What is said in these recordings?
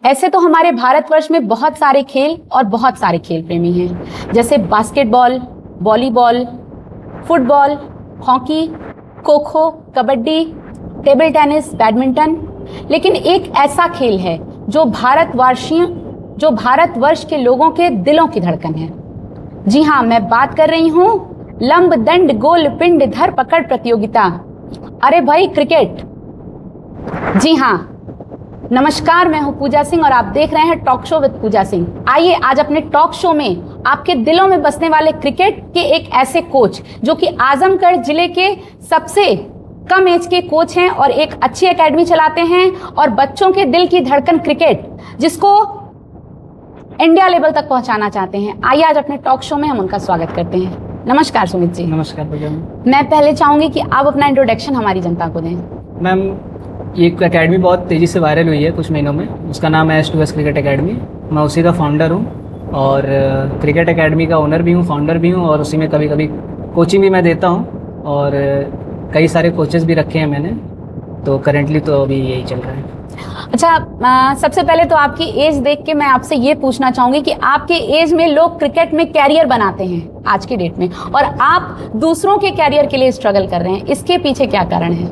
ऐसे तो हमारे भारतवर्ष में बहुत सारे खेल और बहुत सारे खेल प्रेमी हैं, जैसे basketball, volleyball, football, hockey, kho kho, kabaddi, table tennis, badminton. लेकिन एक ऐसा खेल है जो भारतवर्ष के लोगों के दिलों की धड़कन है। जी हाँ, मैं बात कर रही हूँ लंब दंड गोल पिंड धर पकड़ प्रतियोगिता। अरे भाई, क्रिकेट। जी हाँ, नमस्कार, मैं हूं पूजा सिंह और आप देख रहे हैं टॉक शो विद पूजा सिंह। आइए आज अपने टॉक शो में आपके दिलों में बसने वाले क्रिकेट के एक ऐसे कोच जो कि आजमगढ़ जिले के सबसे कम एज के कोच हैं और एक अच्छी एकेडमी चलाते हैं और बच्चों के दिल की धड़कन क्रिकेट जिसको इंडिया लेवल तक पहुंचाना चाहते हैं। आइए आज अपने टॉक शो में हम उनका स्वागत करते हैं। नमस्कार सुमित जी। नमस्कार पूजा। मैं पहले चाहूंगी कि आप अपना इंट्रोडक्शन हमारी जनता को दें। मैम, ये एकेडमी बहुत तेज़ी से वायरल हुई है कुछ महीनों में। उसका नाम है S2S क्रिकेट एकेडमी। मैं उसी का फाउंडर हूँ और क्रिकेट एकेडमी का ओनर भी हूँ, फाउंडर भी हूँ और उसी में कभी कभी कोचिंग भी मैं देता हूँ और कई सारे कोचेस भी रखे हैं मैंने। तो करेंटली तो अभी यही चल रहा है। अच्छा, सबसे पहले तो आपकी एज देख के मैं आपसे ये पूछना चाहूंगी कि आपके एज में लोग क्रिकेट में कैरियर बनाते हैं आज की डेट में और आप दूसरों के कैरियर के लिए स्ट्रगल कर रहे हैं, इसके पीछे क्या कारण है?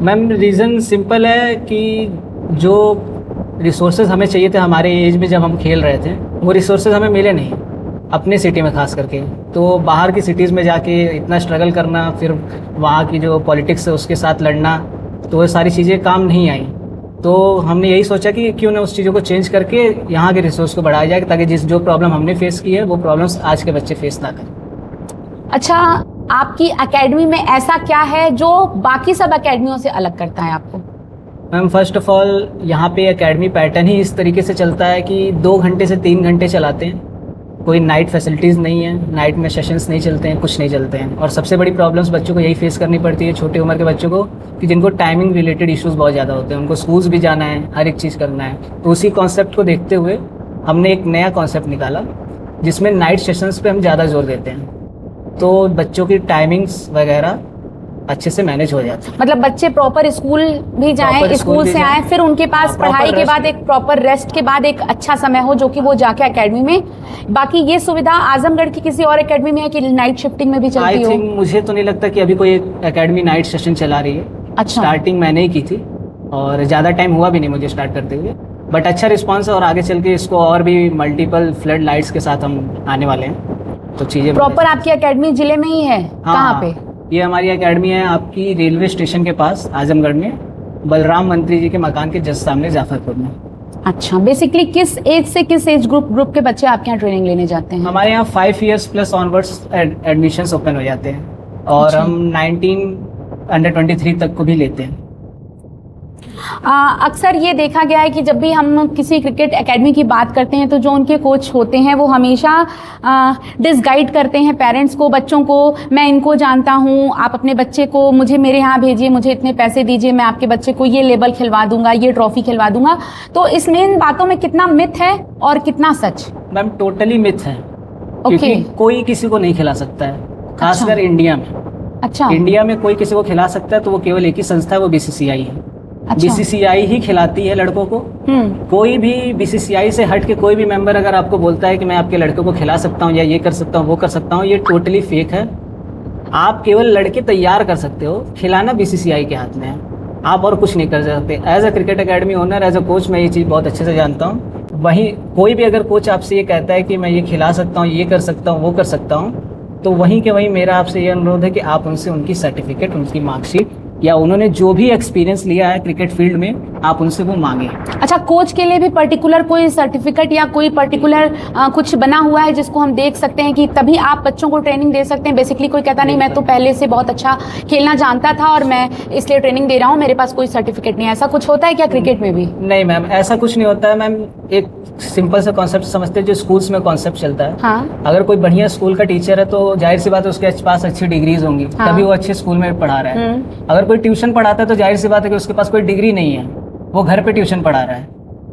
मैम, रीज़न सिंपल है कि जो रिसोर्सेज हमें चाहिए थे हमारे एज में जब हम खेल रहे थे, वो रिसोर्सेज हमें मिले नहीं अपने सिटी में खास करके। तो बाहर की सिटीज़ में जाके इतना स्ट्रगल करना, फिर वहाँ की जो पॉलिटिक्स है उसके साथ लड़ना, तो वो सारी चीज़ें काम नहीं आई। तो हमने यही सोचा कि क्यों ना उस चीज़ों को चेंज करके यहाँ के रिसोर्स को बढ़ाया जाए ताकि जो प्रॉब्लम हमने फेस की है वो प्रॉब्लम्स आज के बच्चे फेस ना करें। अच्छा, आपकी एकेडमी में ऐसा क्या है जो बाकी सब एकेडमियों से अलग करता है आपको? मैम, फर्स्ट ऑफ ऑल यहाँ पे एकेडमी पैटर्न ही इस तरीके से चलता है कि 2 घंटे से 3 घंटे चलाते हैं। कोई नाइट फैसिलिटीज़ नहीं है, नाइट में सेशंस नहीं चलते हैं, कुछ नहीं चलते हैं। और सबसे बड़ी प्रॉब्लम्स बच्चों को यही फेस करनी पड़ती है, छोटे उम्र के बच्चों को, कि जिनको टाइमिंग रिलेटेड इश्यूज़ बहुत ज़्यादा होते हैं। उनको स्कूल्स भी जाना है, हर एक चीज़ करना है। तो उसी कॉन्सेप्ट को देखते हुए हमने एक नया कॉन्सेप्ट निकाला जिसमें नाइट सेशंस पे हम ज़्यादा जोर देते हैं, तो बच्चों की टाइमिंग्स वगैरह अच्छे से मैनेज हो जाता है। मतलब बच्चे प्रॉपर स्कूल भी जाएं, स्कूल से आएं, फिर उनके पास पढ़ाई के बाद एक प्रॉपर रेस्ट के बाद एक अच्छा समय हो जो कि वो जाके एकेडमी में। बाकी ये सुविधा आजमगढ़ की किसी और एकेडमी में है कि नाइट शिफ्टिंग में भी चलती हो? आई थिंक, मुझे तो नहीं लगता कि अभी कोई एकेडमी नाइट सेशन चला रही है। अच्छा। स्टार्टिंग मैंने ही की थी और ज़्यादा टाइम हुआ भी नहीं मुझे स्टार्ट करते हुए, बट अच्छा रिस्पॉन्स है और आगे चल के इसको और भी मल्टीपल फ्लड लाइट्स के साथ हम आने वाले हैं। तो चीज़ें प्रॉपर आपकी एकेडमी जिले में ही है? कहाँ पे? ये हमारी एकेडमी है आपकी रेलवे स्टेशन के पास आजमगढ़ में, बलराम मंत्री जी के मकान के जस्ट सामने जाफरपुर में। अच्छा, बेसिकली किस एज से किस एज ग्रुप के बच्चे आपके यहाँ ट्रेनिंग लेने जाते हैं? हमारे यहाँ 5 years plus onwards admissions open हो जाते हैं और अच्छा। हम 19 अंडर 23 तक को भी लेते हैं। अक्सर ये देखा गया है कि जब भी हम किसी क्रिकेट एकेडमी की बात करते हैं तो जो उनके कोच होते हैं वो हमेशा डिसगाइड करते हैं पेरेंट्स को, बच्चों को। मैं इनको जानता हूँ, आप अपने बच्चे को मेरे यहाँ भेजिए, मुझे इतने पैसे दीजिए, मैं आपके बच्चे को ये लेबल खिलवा दूंगा, ये ट्रॉफी खिलवा दूंगा। तो इसमें इन बातों में कितना मिथ है और कितना सच? मैम, टोटली मिथ है, क्योंकि कोई किसी को नहीं खिला सकता है, खासकर इंडिया में। अच्छा। इंडिया में कोई किसी को खिला सकता है तो वो केवल एक ही संस्था है, वो BCCI है। अच्छा। BCCI ही खिलाती है लड़कों को। कोई भी BCCI से हट के कोई भी मेंबर अगर आपको बोलता है कि मैं आपके लड़कों को खिला सकता हूँ या ये कर सकता हूँ, वो कर सकता हूँ, ये टोटली फेक है। आप केवल लड़के तैयार कर सकते हो, खिलाना BCCI के हाथ में है। आप और कुछ नहीं कर सकते। As a cricket academy owner, as a coach, मैं ये चीज़ बहुत अच्छे से जानता हूँ। वहीं कोई भी अगर कोच आपसे ये कहता है कि मैं ये खिला सकता हूँ, ये कर सकता हूँ, वो कर सकता हूँ, तो वहीं के वहीं मेरा आपसे ये अनुरोध है कि आप उनसे उनकी सर्टिफिकेट, उनकी मार्कशीट या उन्होंने जो भी एक्सपीरियंस लिया है क्रिकेट फील्ड में, आप उनसे वो मांगे। अच्छा, कोच के लिए भी पर्टिकुलर कोई सर्टिफिकेट या कोई पर्टिकुलर कुछ बना हुआ है जिसको हम देख सकते हैं कि तभी आप बच्चों को ट्रेनिंग दे सकते हैं? बेसिकली कोई कहता नहीं मैं तो पहले से बहुत अच्छा खेलना जानता था और मैं इसलिए ट्रेनिंग दे रहा हूँ, मेरे पास कोई सर्टिफिकेट नहीं है, ऐसा कुछ होता है क्या क्रिकेट में भी? नहीं मैम, ऐसा कुछ नहीं होता है। मैम, एक सिंपल सा कॉन्सेप्ट समझते हैं जो स्कूल्स में कॉन्सेप्ट चलता है। हाँ। अगर कोई बढ़िया स्कूल का टीचर है तो जाहिर सी बात है उसके पास अच्छी डिग्रीज होंगी, तभी वो अच्छे स्कूल में पढ़ा रहा है। अगर कोई ट्यूशन पढ़ाता है तो जाहिर सी बात है कि उसके पास कोई डिग्री नहीं है, वो घर पे ट्यूशन पढ़ा रहा है।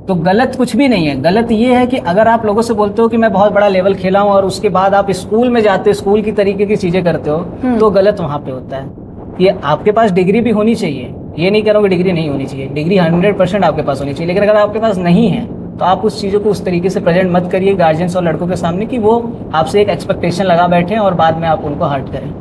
तो गलत कुछ भी नहीं है। गलत ये है कि अगर आप लोगों से बोलते हो कि मैं बहुत बड़ा लेवल खेला हूँ और उसके बाद आप स्कूल में जाते हो, स्कूल की तरीके की चीज़ें करते हो, तो गलत वहाँ पे होता है। ये आपके पास डिग्री भी होनी चाहिए, ये नहीं कह रहा हूँ कि डिग्री नहीं होनी चाहिए, डिग्री 100% आपके पास होनी चाहिए, लेकिन अगर आपके पास नहीं है तो आप उस चीज़ों को उस तरीके से प्रेजेंट मत करिए गार्जियंस और लड़कों के सामने कि वो आपसे एक एक्सपेक्टेशन लगा बैठे और बाद में आप उनको हर्ट करें।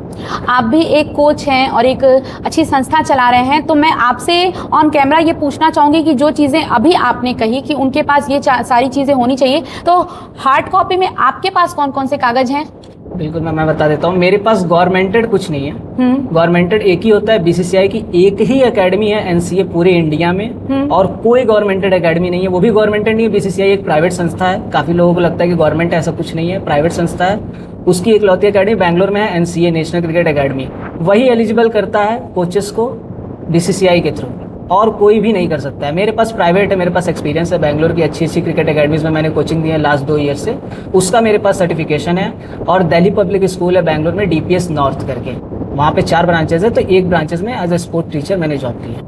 आप भी एक कोच हैं और एक अच्छी संस्था चला रहे हैं, तो मैं आपसे ऑन कैमरा ये पूछना चाहूँगी कि जो चीज़ें अभी आपने कही कि उनके पास ये सारी चीज़ें होनी चाहिए, तो हार्ड कॉपी में आपके पास कौन कौन से कागज़ हैं? बिल्कुल मैं बता देता हूँ। मेरे पास गवर्नमेंटेड कुछ नहीं है। गवर्नमेंटेड एक ही होता है, बीसीसीआई की एक ही एकेडमी है एनसीए पूरे इंडिया में, और कोई गवर्नमेंटेड एकेडमी नहीं है। वो भी गवर्नमेंटेड नहीं है, बीसीसीआई एक प्राइवेट संस्था है। काफ़ी लोगों को लगता है कि गवर्नमेंट है, ऐसा कुछ नहीं है, प्राइवेट संस्था है। उसकी इकलौती एकेडमी बैंगलोर में है, एनसीए नेशनल क्रिकेट एकेडमी। वही एलिजिबल करता है कोचेस को बीसीसीआई के थ्रू, और कोई भी नहीं कर सकता है। मेरे पास प्राइवेट है, मेरे पास एक्सपीरियंस है, बैंगलोर की अच्छी अच्छी क्रिकेट एकेडमीज में मैंने कोचिंग दी है लास्ट 2 ईयर से, उसका मेरे पास सर्टिफिकेशन है। और दिल्ली पब्लिक स्कूल है बैंगलोर में, डीपीएस नॉर्थ करके, वहाँ पे 4 ब्रांचेज है, तो एक ब्रांचेज में एज ए स्पोर्ट टीचर मैंने जॉब की है।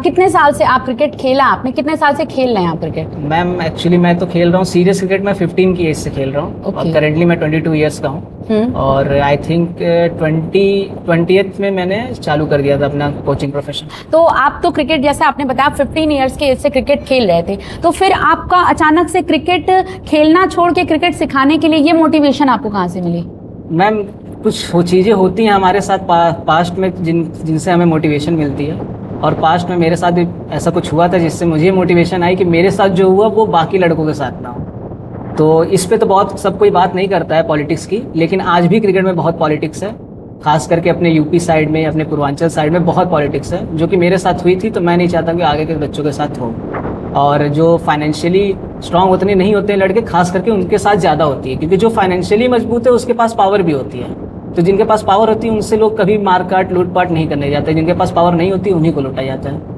कितने साल से आप क्रिकेट खेला? आपने कितने साल से खेल रहे हैं आप क्रिकेट? मैम एक्चुअली मैं तो खेल रहा हूँ सीरियस क्रिकेट, मैं 15 की एज से खेल रहा हूँ, और करेंटली मैं 22 ईयर्स का हूँ। और आई थिंक 20th में मैंने चालू कर दिया था अपना कोचिंग प्रोफेशन। तो आप तो क्रिकेट, जैसे आपने बताया 15 ईयर्स के एज से क्रिकेट खेल रहे थे, तो फिर आपका अचानक से क्रिकेट खेलना छोड़ के क्रिकेट सिखाने के लिए ये मोटिवेशन आपको कहाँ से मिली? मैम कुछ वो चीज़ें होती हैं हमारे साथ पास्ट में जिनसे हमें मोटिवेशन मिलती है, और पास्ट में मेरे साथ भी ऐसा कुछ हुआ था जिससे मुझे मोटिवेशन आई कि मेरे साथ जो हुआ वो बाकी लड़कों के साथ ना हो। तो इस पे तो बहुत सब कोई बात नहीं करता है पॉलिटिक्स की, लेकिन आज भी क्रिकेट में बहुत पॉलिटिक्स है, खास करके अपने यूपी साइड में, अपने पूर्वांचल साइड में बहुत पॉलिटिक्स है, जो कि मेरे साथ हुई थी। तो मैं नहीं चाहता कि आगे के बच्चों के साथ हो। और जो फाइनेंशियली स्ट्रांग उतने नहीं होते हैं लड़के, खास करके उनके साथ ज़्यादा होती है, क्योंकि जो फाइनेंशियली मजबूत है उसके पास पावर भी होती है। तो जिनके पास पावर होती है उनसे लोग कभी मारकाट लूटपाट नहीं करने जाते, जिनके पास पावर नहीं होती उन्हीं को लूटा जाता है।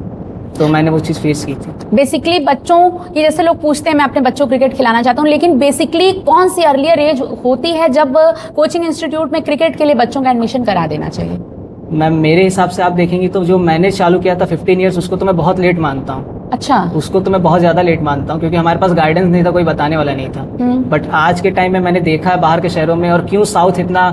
तो मैंने वो चीज़ फेस की थी। बेसिकली बच्चों की, जैसे लोग पूछते हैं मैं अपने बच्चों को क्रिकेट खिलाना चाहता हूँ, लेकिन बेसिकली कौन सी अर्लियर एज होती है जब कोचिंग इंस्टीट्यूट में क्रिकेट के लिए बच्चों का एडमिशन करा देना चाहिए? मैम मेरे हिसाब से आप देखेंगी तो जो मैंने चालू किया था 15 ईयर्स, उसको तो मैं बहुत लेट मानता हूँ। अच्छा। उसको तो मैं बहुत ज़्यादा लेट मानता हूँ, क्योंकि हमारे पास गाइडेंस नहीं था, कोई बताने वाला नहीं था। बट आज के टाइम में मैंने देखा है बाहर के शहरों में, और क्यों साउथ इतना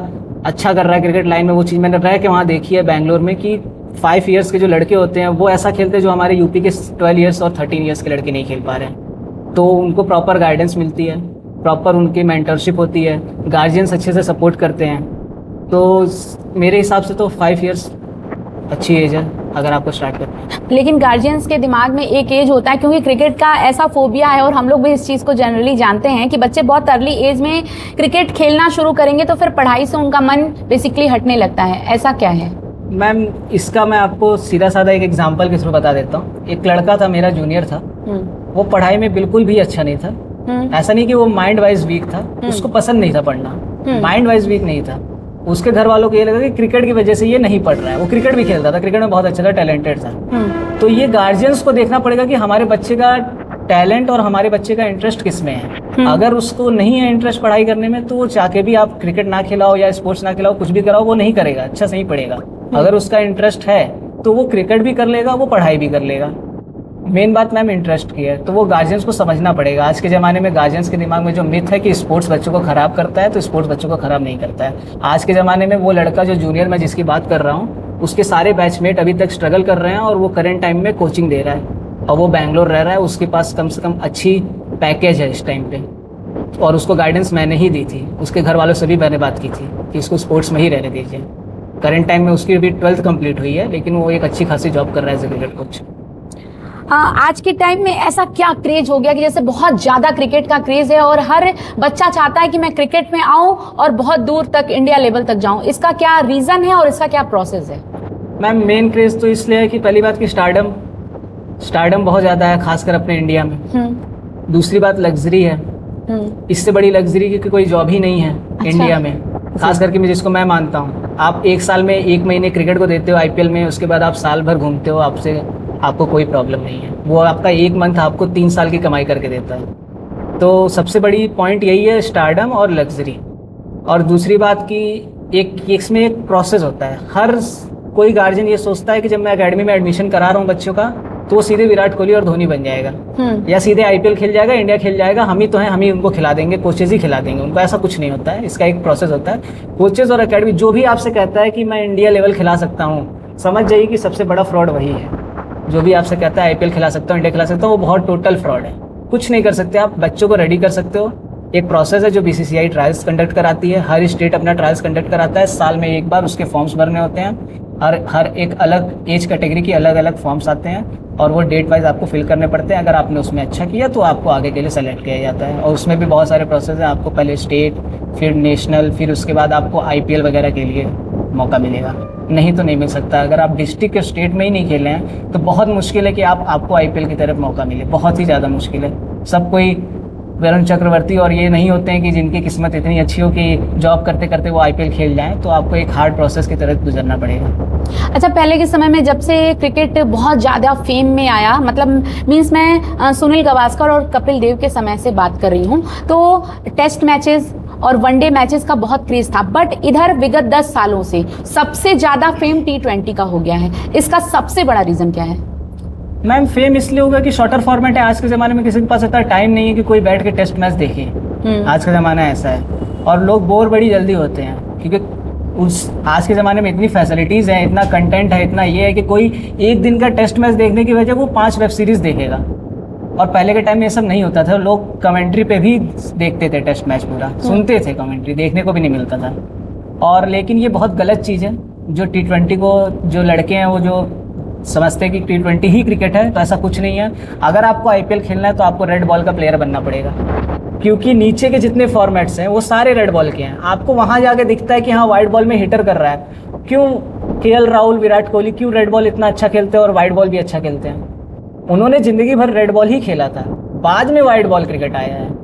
अच्छा कर रहा है क्रिकेट लाइन में, वो चीज़ मैंने रह के वहाँ देखी है बैंगलोर में, कि 5 ईयर्स के जो लड़के होते हैं वो ऐसा खेलते हैं जो हमारे यूपी के 12 ईयर्स और 13 ईयर्स के लड़के नहीं खेल पा रहे हैं। तो उनको प्रॉपर गाइडेंस मिलती है, प्रॉपर उनकी मेंटरशिप होती है, गार्जियंस अच्छे से सपोर्ट करते हैं। तो मेरे हिसाब से तो 5 ईयर्स अच्छी एज है अगर आपको स्टार्ट करना है। लेकिन गार्जियंस के दिमाग में एक एज होता है, क्योंकि क्रिकेट का ऐसा फोबिया है, और हम लोग भी इस चीज़ को जनरली जानते हैं कि बच्चे बहुत अर्ली एज में क्रिकेट खेलना शुरू करेंगे तो फिर पढ़ाई से उनका मन बेसिकली हटने लगता है। ऐसा क्या है? मैम इसका मैं आपको सीधा साधा एक एग्जांपल के थ्रू बता देता हूँ। एक लड़का था, मेरा जूनियर था, वो पढ़ाई में बिल्कुल भी अच्छा नहीं था। ऐसा नहीं कि वो माइंड वाइज वीक था, उसको पसंद नहीं था पढ़ना, माइंड वाइज वीक नहीं था। उसके घर वालों को ये लगा कि क्रिकेट की वजह से ये नहीं पढ़ रहा है। वो क्रिकेट भी खेलता था, क्रिकेट में बहुत अच्छा था, टैलेंटेड था। तो ये गार्जियंस को देखना पड़ेगा कि हमारे बच्चे का टैलेंट और हमारे बच्चे का इंटरेस्ट किस में है। अगर उसको नहीं है इंटरेस्ट पढ़ाई करने में, तो वो चाह के भी आप क्रिकेट ना खिलाओ या स्पोर्ट्स ना खिलाओ, कुछ भी कराओ, वो नहीं करेगा, अच्छा से नहीं पढ़ेगा। अगर उसका इंटरेस्ट है तो वो क्रिकेट भी कर लेगा, वो पढ़ाई भी कर लेगा। मेन बात मैम इंटरेस्ट की है, तो वो गार्जियंस को समझना पड़ेगा। आज के ज़माने में गार्जियंस के दिमाग में जो मिथ है कि स्पोर्ट्स बच्चों को ख़राब करता है, तो स्पोर्ट्स बच्चों को ख़राब नहीं करता है। आज के ज़माने में वो लड़का जो जूनियर मैं जिसकी बात कर रहा हूँ, उसके सारे बैचमेट अभी तक स्ट्रगल कर रहे हैं, और वो करेंट टाइम में कोचिंग दे रहा है, और वो बैंगलोर रह रहा है। उसके पास कम से कम अच्छी पैकेज है इस टाइम पे, और उसको गाइडेंस मैंने ही दी थी। उसके घर वालों से भी मैंने बात की थी कि इसको स्पोर्ट्स में ही रहने दीजिए। करेंट टाइम में उसकी भी 12th कंप्लीट हुई है, लेकिन वो एक अच्छी खासी जॉब कर रहा है एज ए क्रिकेट कोच। आज के टाइम में ऐसा क्या क्रेज हो गया कि जैसे बहुत ज़्यादा क्रिकेट का क्रेज है, और हर बच्चा चाहता है कि मैं क्रिकेट में आऊँ और बहुत दूर तक, इंडिया लेवल तक जाऊँ। इसका क्या रीज़न है और इसका क्या प्रोसेस है? मैम मेन क्रेज तो इसलिए है कि पहली बात कि स्टारडम बहुत ज़्यादा है, खासकर अपने इंडिया में। दूसरी बात लग्जरी है, इससे बड़ी लग्जरी की कोई जॉब ही नहीं है इंडिया में, खास करके जिसको मैं मानता हूँ। आप 1 साल में 1 महीने क्रिकेट को देते हो IPL में, उसके बाद आप साल भर घूमते हो, आपको कोई प्रॉब्लम नहीं है। वो आपका 1 मंथ आपको 3 साल की कमाई करके देता है। तो सबसे बड़ी पॉइंट यही है, स्टारडम और लग्जरी। और दूसरी बात कि इसमें एक प्रोसेस होता है। हर कोई गार्जियन ये सोचता है कि जब मैं एकेडमी में एडमिशन करा रहा हूँ बच्चों का, तो वो सीधे विराट कोहली और धोनी बन जाएगा, या सीधे IPL खेल जाएगा, इंडिया खेल जाएगा, हम ही तो हैं, हम ही उनको खिला देंगे, कोचेज ही खिला देंगे उनको। ऐसा कुछ नहीं होता है, इसका एक प्रोसेस होता है। कोचेज और एकेडमी जो भी आपसे कहता है कि मैं इंडिया लेवल खिला सकता हूँ, समझ जाइए कि सबसे बड़ा फ्रॉड वही है। जो भी आपसे कहता है IPL खिला सकता हूँ, इंडिया खिला सकता हूँ, वो बहुत टोटल फ्रॉड है। कुछ नहीं कर सकते, आप बच्चों को रेडी कर सकते हो। एक प्रोसेस है जो बीसीसीआई ट्रायल्स कंडक्ट कराती है, हर स्टेट अपना ट्रायल्स कंडक्ट कराता है, साल में एक बार उसके फॉर्म्स भरने होते हैं। हर एक अलग एज कैटेगरी की अलग अलग फॉर्म्स आते हैं और वो डेट वाइज आपको फिल करने पड़ते हैं। अगर आपने उसमें अच्छा किया तो आपको आगे के लिए सेलेक्ट किया जाता है। और उसमें भी बहुत सारे प्रोसेस हैं, आपको पहले स्टेट, फिर नेशनल, फिर उसके बाद आपको आईपीएल वगैरह के लिए मौका मिलेगा, नहीं तो नहीं मिल सकता। अगर आप डिस्ट्रिक्ट के स्टेट में ही नहीं खेले हैं तो बहुत मुश्किल है कि आपको आईपीएल की तरफ मौका मिले, बहुत ही ज़्यादा मुश्किल है। सब कोई वरुण चक्रवर्ती और ये नहीं होते हैं कि जिनकी किस्मत इतनी अच्छी हो कि जॉब करते करते वो आईपीएल खेल जाएं, तो आपको एक हार्ड प्रोसेस की तरफ गुजरना पड़ेगा। अच्छा, पहले के समय में जब से क्रिकेट बहुत ज़्यादा फेम में आया, मतलब मीन्स मैं सुनील गावस्कर और कपिल देव के समय से बात कर रही हूँ, तो टेस्ट मैचेस और वनडे मैचेस का बहुत क्रेज था। बट इधर विगत 10 सालों से सबसे ज़्यादा फेम T20 का हो गया है। इसका सबसे बड़ा रीज़न क्या है? मैम, फेम इसलिए होगा कि शॉर्टर फॉर्मेट है। आज के ज़माने में किसी के पास इतना टाइम नहीं है कि कोई बैठ के टेस्ट मैच देखे। आज का ज़माना ऐसा है और लोग बोर बड़ी जल्दी होते हैं, क्योंकि आज के ज़माने में इतनी फैसिलिटीज़ हैं, इतना कंटेंट है, इतना ये है कि कोई एक दिन का टेस्ट मैच देखने की वजह वो 5 वेब सीरीज़ देखेगा। और पहले के टाइम में ये सब नहीं होता था, लोग कमेंट्री पे भी देखते थे टेस्ट मैच, पूरा सुनते थे, कमेंट्री देखने को भी नहीं मिलता था। और लेकिन ये बहुत गलत चीज़ है जो T20 को, जो लड़के हैं वो जो समझते हैं कि T20 ही क्रिकेट है, तो ऐसा कुछ नहीं है। अगर आपको आईपीएल खेलना है तो आपको रेड बॉल का प्लेयर बनना पड़ेगा, क्योंकि नीचे के जितने फॉर्मेट्स हैं वो सारे रेड बॉल के हैं। आपको वहाँ जाके दिखता है कि हाँ वाइट बॉल में हिटर कर रहा है, क्यों केएल राहुल, विराट कोहली क्यों रेड बॉल इतना अच्छा खेलते हैं और वाइट बॉल भी अच्छा खेलते हैं? उन्होंने ज़िंदगी भर रेड बॉल ही खेला था, बाद में वाइट बॉल क्रिकेट आया है।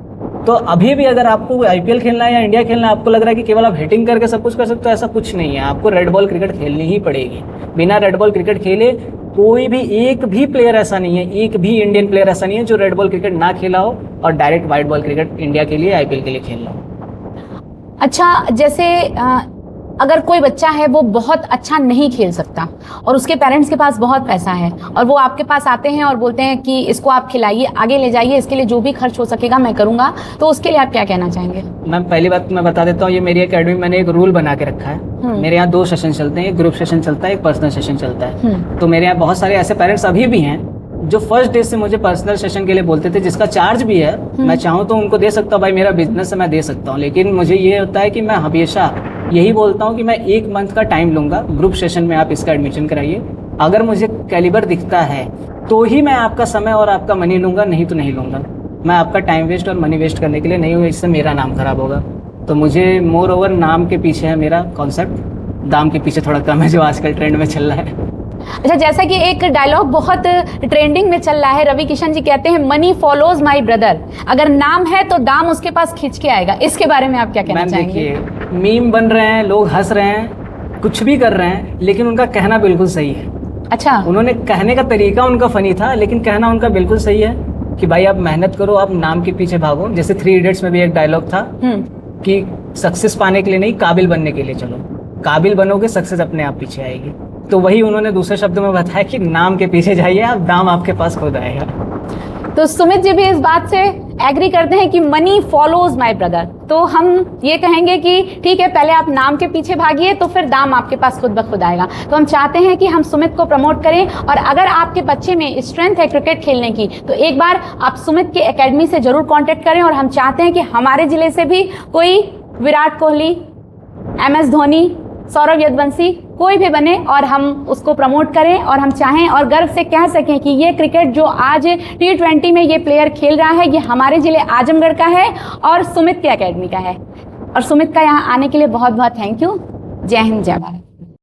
तो अभी भी अगर आपको आईपीएल खेलना है या इंडिया खेलना है, आपको लग रहा है कि केवल आप हिटिंग करके सब कुछ कर सकते हो, ऐसा कुछ नहीं है। आपको रेड बॉल क्रिकेट खेलनी ही पड़ेगी। बिना रेड बॉल क्रिकेट खेले कोई भी एक भी प्लेयर ऐसा नहीं है, एक भी इंडियन प्लेयर ऐसा नहीं है जो रेड बॉल क्रिकेट ना खेला हो और direct white ball cricket India के लिए, आईपीएल के लिए खेल रहा हो। अच्छा, जैसे अगर कोई बच्चा है वो बहुत अच्छा नहीं खेल सकता और उसके पेरेंट्स के पास बहुत पैसा है और वो आपके पास आते हैं और बोलते हैं कि इसको आप खिलाइए, आगे ले जाइए, इसके लिए जो भी खर्च हो सकेगा मैं करूँगा, तो उसके लिए आप क्या कहना चाहेंगे? मैम, पहली बात मैं बता देता हूँ, ये मेरी एकेडमी मैंने एक रूल बना के रखा है। मेरे यहाँ 2 सेशन चलते हैं, एक ग्रुप सेशन चलता है, एक पर्सनल सेशन चलता है। तो मेरे यहाँ बहुत सारे ऐसे पेरेंट्स अभी भी हैं जो फर्स्ट डे से मुझे पर्सनल सेशन के लिए बोलते थे, जिसका चार्ज भी है। मैं चाहूँ तो उनको दे सकता हूँ, भाई मेरा बिजनेस है मैं दे सकता हूँ, लेकिन मुझे ये होता है कि मैं हमेशा यही बोलता हूँ कि मैं 1 मंथ का टाइम लूँगा, ग्रुप सेशन में आप इसका एडमिशन कराइए। अगर मुझे कैलिबर दिखता है तो ही मैं आपका समय और आपका मनी लूँगा, नहीं तो नहीं लूँगा। मैं आपका टाइम वेस्ट और मनी वेस्ट करने के लिए नहीं हूँ, इससे मेरा नाम खराब होगा। तो मुझे मोर ओवर नाम के पीछे है मेरा कॉन्सेप्ट, दाम के पीछे थोड़ा कम है, जो आजकल ट्रेंड में चल रहा है। अच्छा, जैसा कि एक डायलॉग बहुत ट्रेंडिंग में चल रहा है, रवि किशन जी कहते हैं मनी फॉलोज माय ब्रदर, अगर नाम है तो दाम उसके पास खींच के आएगा। इसके बारे में आप क्या कहना चाहेंगे? देखिए, मीम बन रहे हैं, लोग हंस रहे हैं, कुछ भी कर रहे हैं, लेकिन उनका कहना बिल्कुल सही है। अच्छा, उन्होंने कहने का तरीका उनका फनी था, लेकिन कहना उनका बिल्कुल सही है कि भाई आप मेहनत करो, आप नाम के पीछे भागो। जैसे 3 इडियट्स में भी एक डायलॉग था कि सक्सेस पाने के लिए नहीं, काबिल बनने के लिए चलो। काबिल बनोगे, सक्सेस अपने आप पीछे आएगी। तो वही उन्होंने दूसरे शब्दों में बताया कि नाम के पीछे जाइए आप, दाम आपके पास खुद आएगा। तो सुमित जी भी इस बात से एग्री करते हैं कि मनी फॉलोज माय ब्रदर। तो हम ये कहेंगे कि ठीक है, पहले आप नाम के पीछे भागिए तो फिर दाम आपके पास खुद ब खुद आएगा। तो हम चाहते हैं कि हम सुमित को प्रमोट करें, और अगर आपके बच्चे में स्ट्रेंथ है क्रिकेट खेलने की तो एक बार आप सुमित के एकेडमी से जरूर कॉन्टेक्ट करें। और हम चाहते हैं कि हमारे ज़िले से भी कोई विराट कोहली, MS धोनी, सौरव यदुवंशी कोई भी बने और हम उसको प्रमोट करें, और हम चाहें और गर्व से कह सकें कि ये क्रिकेट जो आज T20 में ये प्लेयर खेल रहा है, ये हमारे ज़िले आजमगढ़ का है और सुमित की एकेडमी का है। और सुमित का यहाँ आने के लिए बहुत बहुत थैंक यू। जय हिंद, जय भारत।